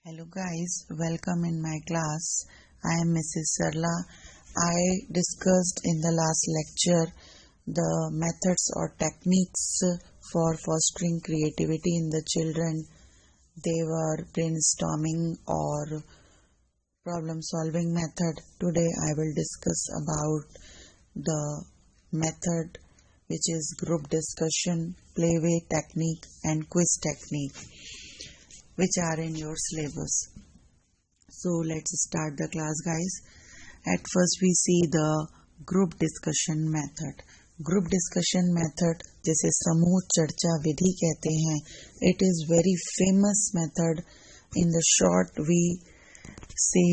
Hello guys, welcome in my class. I am Mrs. Sarla. I discussed in the last lecture the methods or techniques for fostering creativity in the children. They were brainstorming or problem solving method. Today I will discuss about the method which is group discussion, playway technique and quiz technique, which are in your syllabus. So let's start the class guys. At first we see the group discussion method. Group discussion method जिसे समूह चर्चा विधि कहते हैं. It is very famous method. In the short we say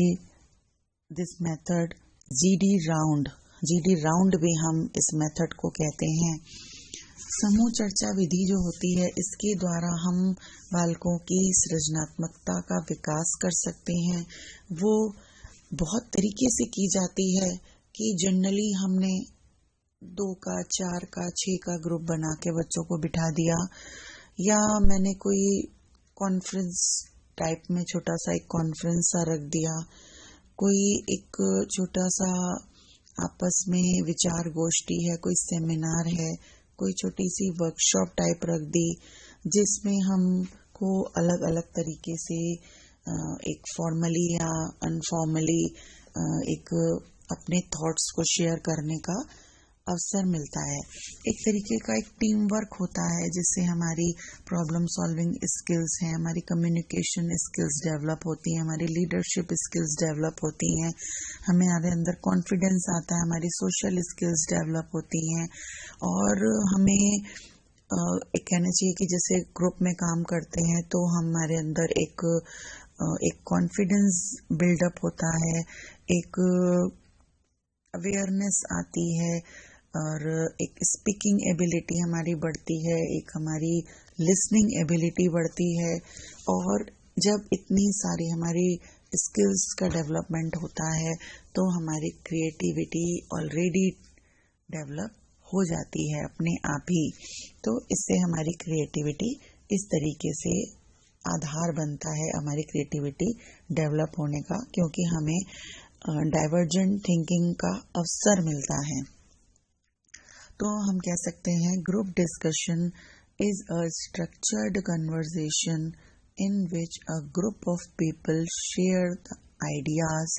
this method GD round. GD round भी हम इस method को कहते हैं. समूह चर्चा विधि जो होती है इसके द्वारा हम बालकों की सृजनात्मकता का विकास कर सकते हैं. वो बहुत तरीके से की जाती है कि जनरली हमने 2 का 4 का 6 का ग्रुप बना के बच्चों को बिठा दिया, या मैंने कोई कॉन्फ्रेंस टाइप में छोटा सा एक कॉन्फ्रेंस सा रख दिया, कोई एक छोटा सा आपस में विचार गोष्ठी है, कोई सेमिनार है, कोई छोटी सी वर्कशॉप टाइप रख दी जिसमें हमको अलग अलग तरीके से एक फॉर्मली या अनफॉर्मली एक अपने थॉट्स को शेयर करने का अवसर मिलता है. एक तरीके का एक टीम वर्क होता है जिससे हमारी प्रॉब्लम सॉल्विंग स्किल्स हैं, हमारी कम्युनिकेशन स्किल्स डेवलप होती हैं, हमारी लीडरशिप स्किल्स डेवलप होती हैं, हमारे अंदर कॉन्फिडेंस आता है, हमारी सोशल स्किल्स डेवलप होती हैं, और हमें एक कहना चाहिए कि जैसे ग्रुप में काम करते हैं तो हमारे अंदर एक कॉन्फिडेंस बिल्डअप होता है, एक अवेयरनेस आती है, और एक स्पीकिंग एबिलिटी हमारी बढ़ती है, एक हमारी लिसनिंग एबिलिटी बढ़ती है. और जब इतनी सारी हमारी स्किल्स का डेवलपमेंट होता है तो हमारी क्रिएटिविटी ऑलरेडी डेवलप हो जाती है अपने आप ही. तो इससे हमारी क्रिएटिविटी इस तरीके से आधार बनता है हमारी क्रिएटिविटी डेवलप होने का, क्योंकि हमें डाइवर्जेंट थिंकिंग का अवसर मिलता है. तो हम कह सकते हैं group discussion is a structured conversation in which a group of people share the ideas,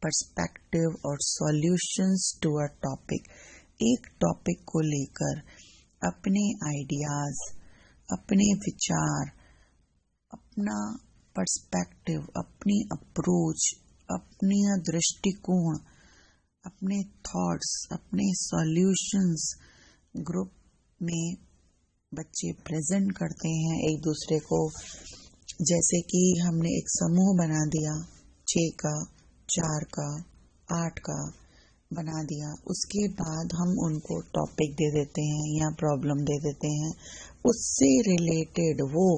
perspective और सॉल्यूशंस टू अ टॉपिक. एक टॉपिक को लेकर अपने आइडियाज, अपने विचार, अपना पर्सपेक्टिव, अपनी अप्रोच, अपने दृष्टिकोण, अपने थॉट्स, अपने सॉल्यूशंस ग्रुप में बच्चे प्रेजेंट करते हैं एक दूसरे को. जैसे कि हमने एक समूह बना दिया, 6 का 4 का 8 का बना दिया, उसके बाद हम उनको टॉपिक दे देते हैं या प्रॉब्लम दे देते हैं, उससे रिलेटेड वो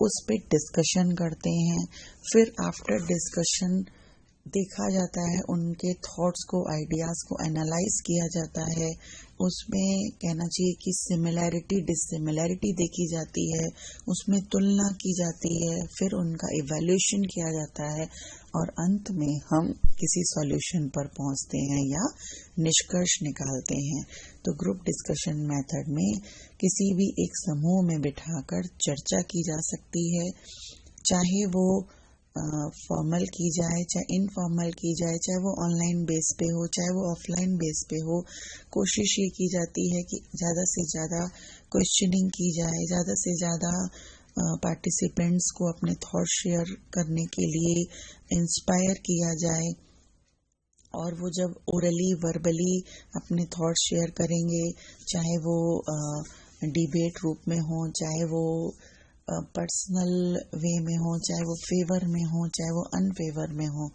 उस पे डिस्कशन करते हैं. फिर आफ्टर डिस्कशन देखा जाता है, उनके थॉट्स को, आइडियाज़ को एनालाइज किया जाता है, उसमें कहना चाहिए कि सिमिलैरिटी डिससिमिलैरिटी देखी जाती है, उसमें तुलना की जाती है, फिर उनका इवैल्यूएशन किया जाता है, और अंत में हम किसी सॉल्यूशन पर पहुंचते हैं या निष्कर्ष निकालते हैं. तो ग्रुप डिस्कशन मेथड में किसी भी एक समूह में बिठाकर चर्चा की जा सकती है, चाहे वो फॉर्मल की जाए, चाहे इनफॉर्मल की जाए, चाहे वो ऑनलाइन बेस पे हो, चाहे वो ऑफलाइन बेस पे हो. कोशिश ये की जाती है कि ज़्यादा से ज़्यादा क्वेश्चनिंग की जाए, ज़्यादा से ज़्यादा पार्टिसिपेंट्स को अपने थॉट शेयर करने के लिए इंस्पायर किया जाए. और वो जब ओरली वर्बली अपने थॉट शेयर करेंगे, चाहे वो डिबेट रूप में हो, चाहे वो पर्सनल वे में हो, चाहे वो फेवर में हो, चाहे वो अनफेवर में हो,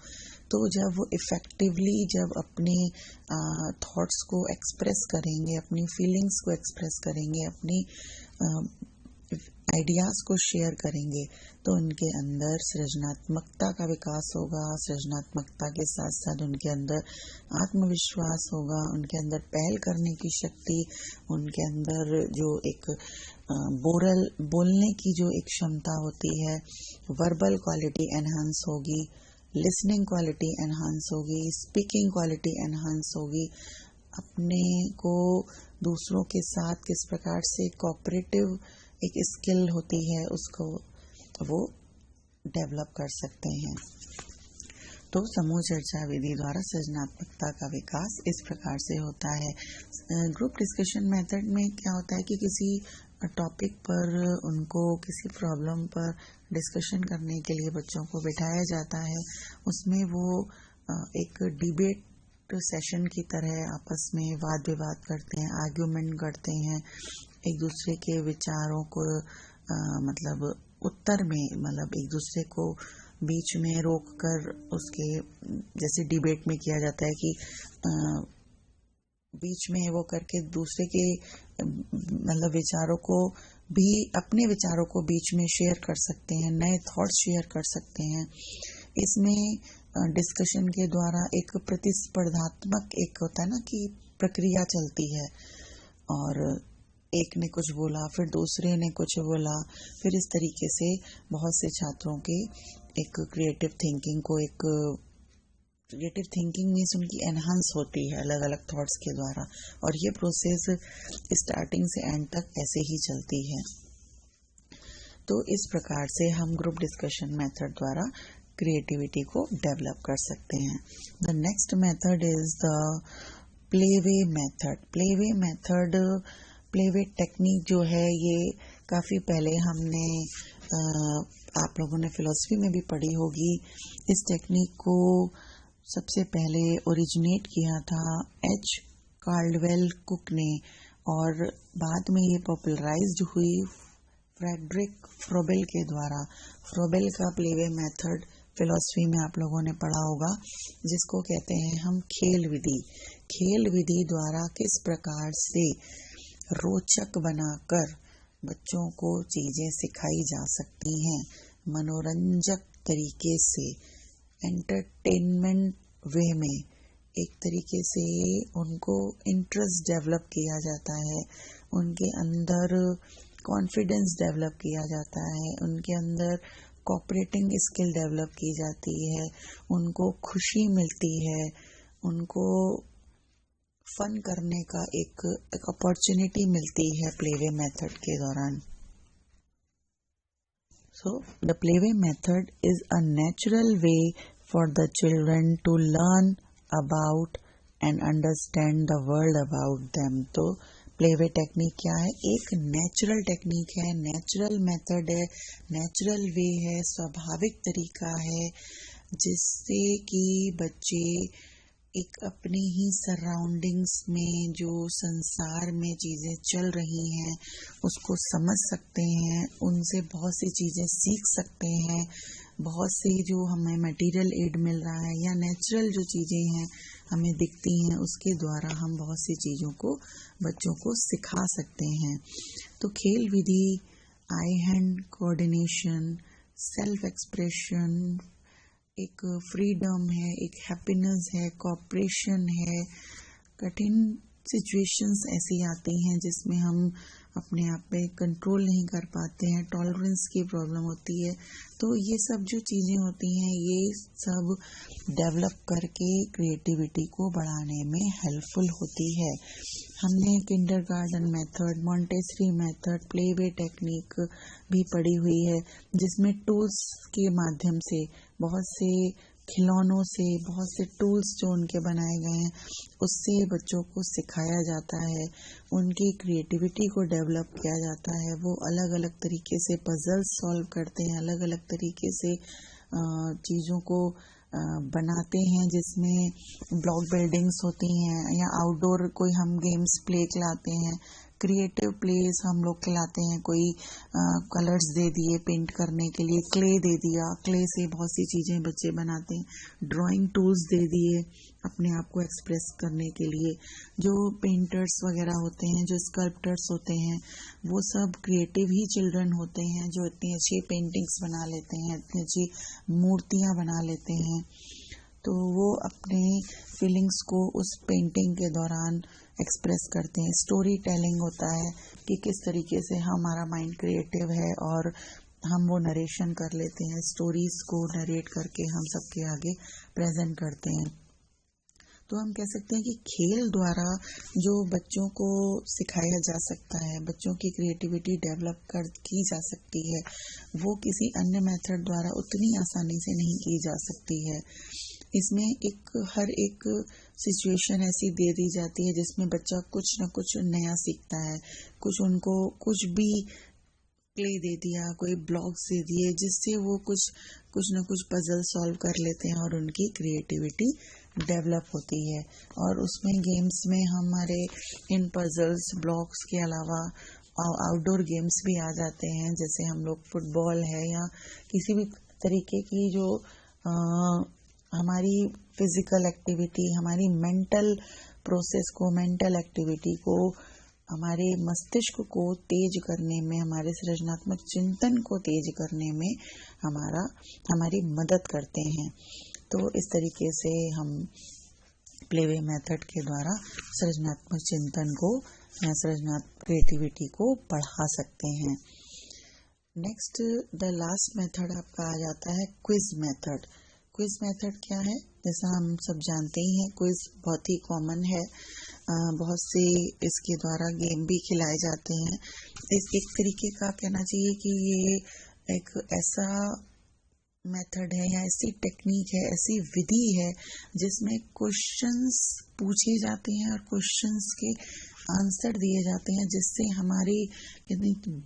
तो जब वो इफ़ेक्टिवली जब अपने थॉट्स को एक्सप्रेस करेंगे, अपनी फीलिंग्स को एक्सप्रेस करेंगे, अपनी आइडियाज को शेयर करेंगे तो उनके अंदर सृजनात्मकता का विकास होगा। सृजनात्मकता के साथ साथ उनके अंदर आत्मविश्वास होगा, उनके अंदर पहल करने की शक्ति, उनके अंदर जो एक बोलने की जो एक क्षमता होती है, वर्बल क्वालिटी एनहांस होगी, लिसनिंग क्वालिटी एनहांस होगी, स्पीकिंग क्वालिटी एनहांस होगी। अपने को दूसरों के साथ किस प्रकार से कोऑपरेटिव एक स्किल होती है उसको वो डेवलप कर सकते हैं। तो समूह चर्चा विधि द्वारा सृजनात्मकता का विकास इस प्रकार से होता है। ग्रुप डिस्कशन मेथड में क्या होता है कि किसी टॉपिक पर उनको किसी प्रॉब्लम पर डिस्कशन करने के लिए बच्चों को बिठाया जाता है। उसमें वो एक डिबेट सेशन की तरह आपस में वाद विवाद करते हैं, आर्ग्यूमेंट करते हैं, एक दूसरे के विचारों को मतलब उत्तर में मतलब एक दूसरे को बीच में रोक कर उसके जैसे डिबेट में किया जाता है कि बीच में वो करके दूसरे के मतलब विचारों को भी अपने विचारों को बीच में शेयर कर सकते हैं, नए थॉट्स शेयर कर सकते हैं। इसमें डिस्कशन के द्वारा एक प्रतिस्पर्धात्मक एक होता है ना कि प्रक्रिया चलती है और एक ने कुछ बोला फिर दूसरे ने कुछ बोला, फिर इस तरीके से बहुत से छात्रों के एक क्रिएटिव थिंकिंग मीन्स उनकी एनहांस होती है अलग अलग थॉट्स के द्वारा, और ये प्रोसेस स्टार्टिंग से एंड तक ऐसे ही चलती है। तो इस प्रकार से हम ग्रुप डिस्कशन मेथड द्वारा क्रिएटिविटी को डेवलप कर सकते हैं। The next method is the playway method. Playway technique जो है ये काफ़ी पहले हमने आप लोगों ने फिलॉसफी में भी पढ़ी होगी। इस टेक्निक को सबसे पहले ओरिजिनेट किया था एच कार्लवेल कुक ने और बाद में ये पॉपुलराइज्ड हुई फ्रेडरिक फ्रोबेल के द्वारा। फ्रोबेल का प्लेवे मेथड फिलॉसफी में आप लोगों ने पढ़ा होगा, जिसको कहते हैं हम खेल विधि। खेल विधि द्वारा किस प्रकार से रोचक बनाकर बच्चों को चीजें सिखाई जा सकती हैं, मनोरंजक तरीके से, एंटरटेनमेंट वे में, एक तरीके से उनको इंटरेस्ट डेवलप किया जाता है, उनके अंदर कॉन्फिडेंस डेवलप किया जाता है, उनके अंदर कोऑपरेटिंग स्किल डेवलप की जाती है, उनको खुशी मिलती है, उनको फन करने का एक अपॉर्चुनिटी मिलती है प्लेवे मेथड के दौरान। So the playway method is a natural way for the children to learn about and understand the world about them। तो प्लेवे टेक्निक क्या है? एक नेचुरल टेक्निक है, नेचुरल मेथड है, नेचुरल वे है, स्वाभाविक तरीका है, जिससे कि बच्चे एक अपने ही सराउंडिंग्स में जो संसार में चीज़ें चल रही हैं उसको समझ सकते हैं, उनसे बहुत सी चीज़ें सीख सकते हैं, बहुत से जो हमें मटेरियल एड मिल रहा है या नेचुरल जो चीज़ें हैं हमें दिखती हैं उसके द्वारा हम बहुत सी चीज़ों को बच्चों को सिखा सकते हैं। तो खेल विधि आई हैंड कोऑर्डिनेशन, सेल्फ एक्सप्रेशन, एक फ्रीडम है, एक हैप्पीनेस है, कोऑपरेशन है। कठिन सिचुएशंस ऐसी आती हैं जिसमें हम अपने आप पे कंट्रोल नहीं कर पाते हैं, टॉलरेंस की प्रॉब्लम होती है, तो ये सब जो चीज़ें होती हैं ये सब डेवलप करके क्रिएटिविटी को बढ़ाने में हेल्पफुल होती है। हमने kindergarten method, Montessori method, playway technique भी पढ़ी हुई है, जिसमें टूल्स के माध्यम से बहुत से खिलौनों से, बहुत से टूल्स जो उनके बनाए गए हैं उससे बच्चों को सिखाया जाता है, उनकी क्रिएटिविटी को डेवलप किया जाता है। वो अलग अलग तरीके से पजल्स सॉल्व करते हैं, अलग अलग तरीके से चीज़ों को बनाते हैं, जिसमें ब्लॉक बिल्डिंग्स होती हैं या आउटडोर कोई हम गेम्स प्ले लाते हैं, क्रिएटिव प्लेस हम लोग खिलाते हैं, कोई कलर्स दे दिए पेंट करने के लिए, क्ले दे दिया, क्ले से बहुत सी चीज़ें बच्चे बनाते हैं, ड्राइंग टूल्स दे दिए अपने आप को एक्सप्रेस करने के लिए। जो पेंटर्स वगैरह होते हैं, जो स्कल्प्टर्स होते हैं, वो सब क्रिएटिव ही चिल्ड्रन होते हैं जो इतनी अच्छी पेंटिंग्स बना लेते हैं, इतनी अच्छी मूर्तियाँ बना लेते हैं। तो वो अपने फीलिंग्स को उस पेंटिंग के दौरान एक्सप्रेस करते हैं। स्टोरी टेलिंग होता है कि किस तरीके से हमारा माइंड क्रिएटिव है और हम वो नरेशन कर लेते हैं, स्टोरीज को नरेट करके हम सबके आगे प्रेजेंट करते हैं। तो हम कह सकते हैं कि खेल द्वारा जो बच्चों को सिखाया जा सकता है, बच्चों की क्रिएटिविटी डेवलप की जा सकती है, वो किसी अन्य मेथड द्वारा उतनी आसानी से नहीं की जा सकती है। इसमें हर एक सिचुएशन ऐसी दे दी जाती है जिसमें बच्चा कुछ न कुछ नया सीखता है, उनको कुछ भी क्ले दे दिया, कोई ब्लॉक्स दे दिए, जिससे वो कुछ न कुछ पजल सॉल्व कर लेते हैं और उनकी क्रिएटिविटी डेवलप होती है। और उसमें गेम्स में हमारे इन पजल्स ब्लॉक्स के अलावा आउटडोर गेम्स भी आ जाते हैं, जैसे हम लोग फुटबॉल है या किसी भी तरीके की जो हमारी फिजिकल एक्टिविटी, हमारी मेंटल प्रोसेस को, मेंटल एक्टिविटी को, हमारे मस्तिष्क को तेज करने में, हमारे सृजनात्मक चिंतन को तेज करने में हमारी मदद करते हैं। तो इस तरीके से हम प्लेवे मेथड के द्वारा सृजनात्मक चिंतन को या सृजनात्मक क्रिएटिविटी को बढ़ा सकते हैं। नेक्स्ट द लास्ट मेथड आपका आ जाता है क्विज मेथड। क्विज मेथड क्या है? जैसा हम सब जानते ही हैं, क्विज बहुत ही कॉमन है, बहुत से इसके द्वारा गेम भी खिलाए जाते हैं। एक तरीके का कहना चाहिए कि ये एक ऐसा मेथड है या ऐसी टेक्निक है, ऐसी विधि है जिसमें क्वेश्चंस पूछे जाते हैं और क्वेश्चंस के आंसर दिए जाते हैं, जिससे हमारी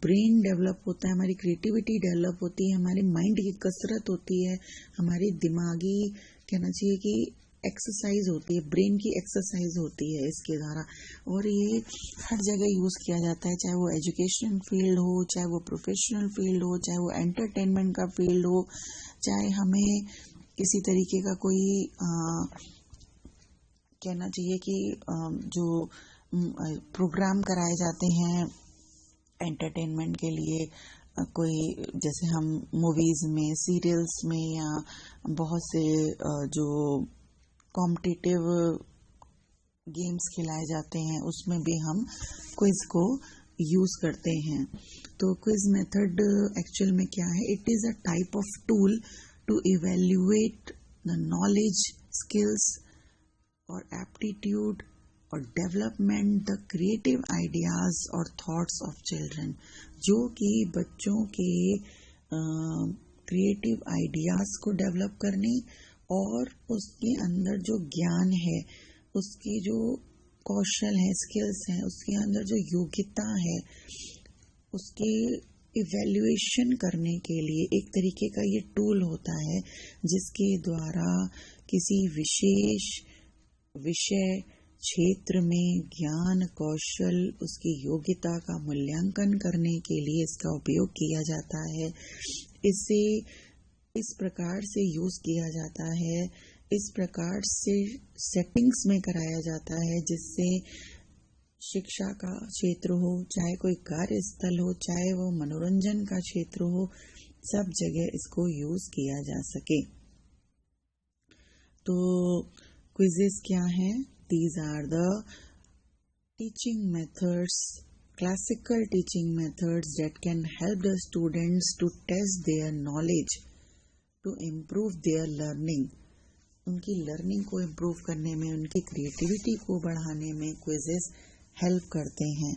ब्रेन डेवलप होता है, हमारी क्रिएटिविटी डेवलप होती है, हमारे माइंड की कसरत होती है, हमारी दिमागी कहना चाहिए कि एक्सरसाइज होती है, ब्रेन की एक्सरसाइज होती है इसके द्वारा। और ये हर जगह यूज़ किया जाता है, चाहे वो एजुकेशन फील्ड हो, चाहे वो प्रोफेशनल फील्ड हो, चाहे वो एंटरटेनमेंट का फील्ड हो, चाहे हमें किसी तरीके का कोई कहना चाहिए कि जो प्रोग्राम कराए जाते हैं एंटरटेनमेंट के लिए, कोई जैसे हम मूवीज में, सीरियल्स में या बहुत से जो कॉम्पिटिटिव गेम्स खिलाए जाते हैं, उसमें भी हम क्विज को यूज करते हैं। तो क्विज मेथड एक्चुअल में क्या है? It is a type of tool to evaluate the knowledge, skills और एप्टीट्यूड और डेवलपमेंट द क्रिएटिव आइडियाज और थॉट्स ऑफ चिल्ड्रन, जो कि बच्चों के क्रिएटिव आइडियाज को डेवलप करने और उसके अंदर जो ज्ञान है, उसके जो कौशल है, स्किल्स हैं, उसके अंदर जो योग्यता है, उसके इवैल्यूएशन करने के लिए एक तरीके का ये टूल होता है, जिसके द्वारा किसी विशेष विषय क्षेत्र में ज्ञान, कौशल, उसकी योग्यता का मूल्यांकन करने के लिए इसका उपयोग किया जाता है। इसे इस प्रकार से यूज किया जाता है, इस प्रकार से सेटिंग्स में कराया जाता है, जिससे शिक्षा का क्षेत्र हो, चाहे कोई कार्यस्थल हो, चाहे वो मनोरंजन का क्षेत्र हो, सब जगह इसको यूज किया जा सके। तो क्विजेस क्या हैं? These are the teaching methods, classical teaching methods that can help the students to test their knowledge, to improve their learning. उनकी लर्निंग को इम्प्रूव करने में, उनकी क्रिएटिविटी को बढ़ाने में क्विजेस हेल्प करते हैं।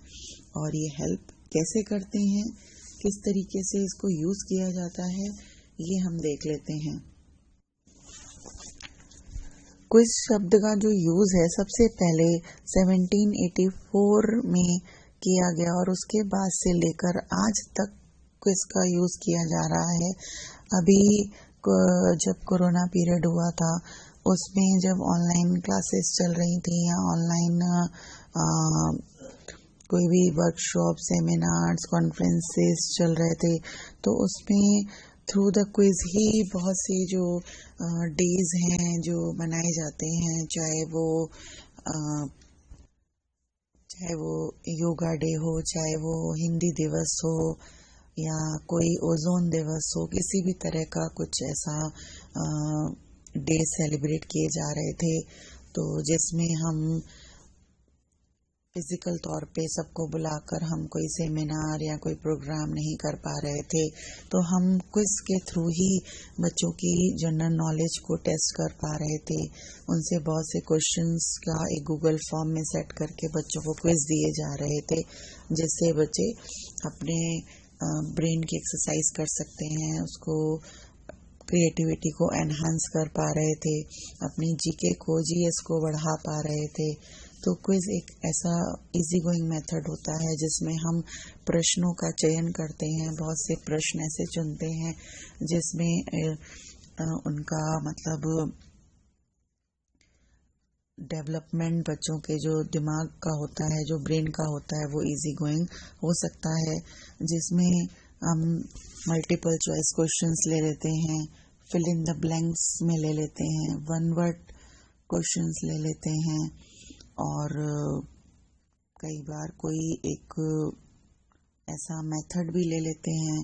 और ये हेल्प कैसे करते हैं, किस तरीके से इसको यूज किया जाता है, ये हम देख लेते हैं। क्विज शब्द का जो यूज है सबसे पहले 1784 में किया गया और उसके बाद से लेकर आज तक क्विज का यूज किया जा रहा है। अभी जब कोरोना पीरियड हुआ था, उसमें जब ऑनलाइन क्लासेस चल रही थी या ऑनलाइन कोई भी वर्कशॉप, सेमिनार्स, कॉन्फ्रेंसेस चल रहे थे, तो उसमें थ्रू द क्विज ही बहुत से जो डेज हैं जो मनाए जाते हैं, चाहे वो योगा डे हो, चाहे वो हिंदी दिवस हो, या कोई ओजोन दिवस हो, किसी भी तरह का कुछ ऐसा डे सेलिब्रेट किए जा रहे थे, तो जिसमें हम फिजिकल तौर पे सबको बुलाकर हम कोई सेमिनार या कोई प्रोग्राम नहीं कर पा रहे थे, तो हम क्विज के थ्रू ही बच्चों की जनरल नॉलेज को टेस्ट कर पा रहे थे। उनसे बहुत से क्वेश्चंस का एक गूगल फॉर्म में सेट करके बच्चों को क्विज दिए जा रहे थे, जिससे बच्चे अपने ब्रेन की एक्सरसाइज कर सकते हैं, उसको क्रिएटिविटी को एनहांस कर पा रहे थे, अपनी जीके को, जीएस को बढ़ा पा रहे थे। तो क्विज एक ऐसा इजी गोइंग मेथड होता है जिसमें हम प्रश्नों का चयन करते हैं, बहुत से प्रश्न ऐसे चुनते हैं जिसमें उनका मतलब डेवलपमेंट बच्चों के जो दिमाग का होता है, जो ब्रेन का होता है, वो इजी गोइंग हो सकता है, जिसमें हम मल्टीपल चॉइस क्वेश्चंस ले लेते हैं, फिल इन द ब्लैंक्स में ले लेते हैं, वन वर्ड क्वेश्चंस ले लेते हैं, और कई बार कोई एक ऐसा मेथड भी ले लेते हैं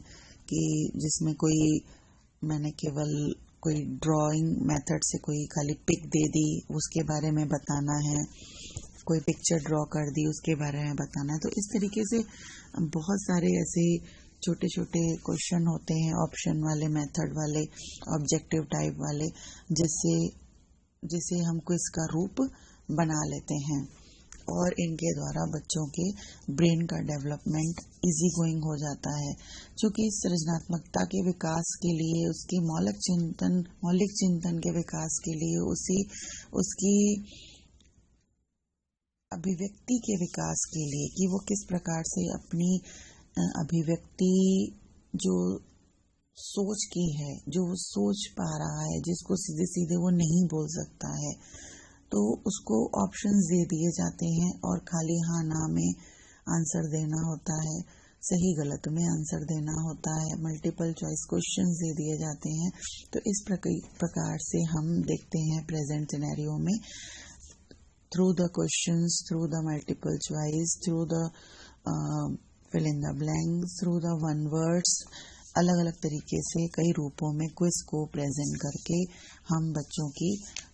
कि जिसमें मैंने केवल कोई ड्राइंग मेथड से कोई खाली पिक दे दी, उसके बारे में बताना है, कोई पिक्चर ड्रॉ कर दी, उसके बारे में बताना है। तो इस तरीके से बहुत सारे ऐसे छोटे छोटे क्वेश्चन होते हैं, ऑप्शन वाले, मेथड वाले, ऑब्जेक्टिव टाइप वाले, जिसे हम क्विज का रूप बना लेते हैं, और इनके द्वारा बच्चों के ब्रेन का डेवलपमेंट इजी गोइंग हो जाता है, क्योंकि सृजनात्मकता के विकास के लिए, उसके मौलिक चिंतन के विकास के लिए, उसकी अभिव्यक्ति के विकास के लिए, कि वो किस प्रकार से अपनी अभिव्यक्ति जो सोच की है, जो वो सोच पा रहा है, जिसको सीधे सीधे वो नहीं बोल सकता है, तो उसको ऑप्शंस दे दिए जाते हैं और खाली हाँ ना में आंसर देना होता है, सही गलत में आंसर देना होता है, मल्टीपल चॉइस क्वेश्चंस दे दिए जाते हैं। तो इस प्रकार से हम देखते हैं प्रेजेंट सिनेरियो में, through the questions, through the multiple choice, through the fill in the blanks, through the one words, अलग अलग तरीके से कई रूपों में क्विज को प्रेजेंट करके हम बच्चों की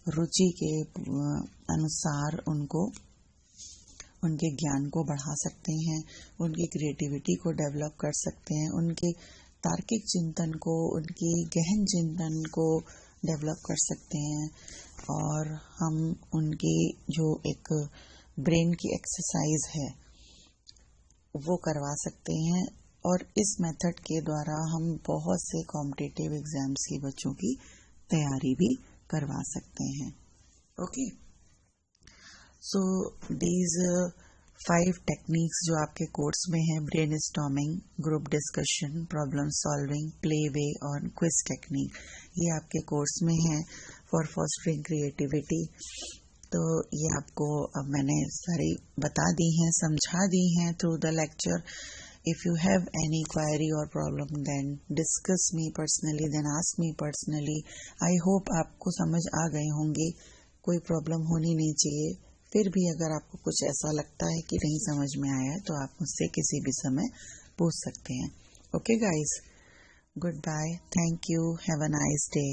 रुचि के अनुसार उनके ज्ञान को बढ़ा सकते हैं, उनकी क्रिएटिविटी को डेवलप कर सकते हैं, उनके तार्किक चिंतन को, उनकी गहन चिंतन को डेवलप कर सकते हैं, और हम उनकी जो एक ब्रेन की एक्सरसाइज है वो करवा सकते हैं। और इस मेथड के द्वारा हम बहुत से कॉम्पिटिटिव एग्जाम्स की बच्चों की तैयारी भी करवा सकते हैं। ओके, सो दीज 5 टेक्निक्स जो आपके कोर्स में है, brain storming, group discussion, problem solving, play way और क्विज टेक्निक, ये आपके कोर्स में है फॉर फॉस्टरिंग क्रिएटिविटी। तो ये आपको अब मैंने सारी बता दी हैं, समझा दी हैं through the lecture. If you have any query or problem, then discuss me personally, then ask me personally. I hope आपको समझ आ गए होंगे, कोई प्रॉब्लम होनी नहीं चाहिए। फिर भी अगर आपको कुछ ऐसा लगता है कि नहीं समझ में आया है, तो आप मुझसे किसी भी समय पूछ सकते हैं। Okay guys, good bye, thank you, have a nice day.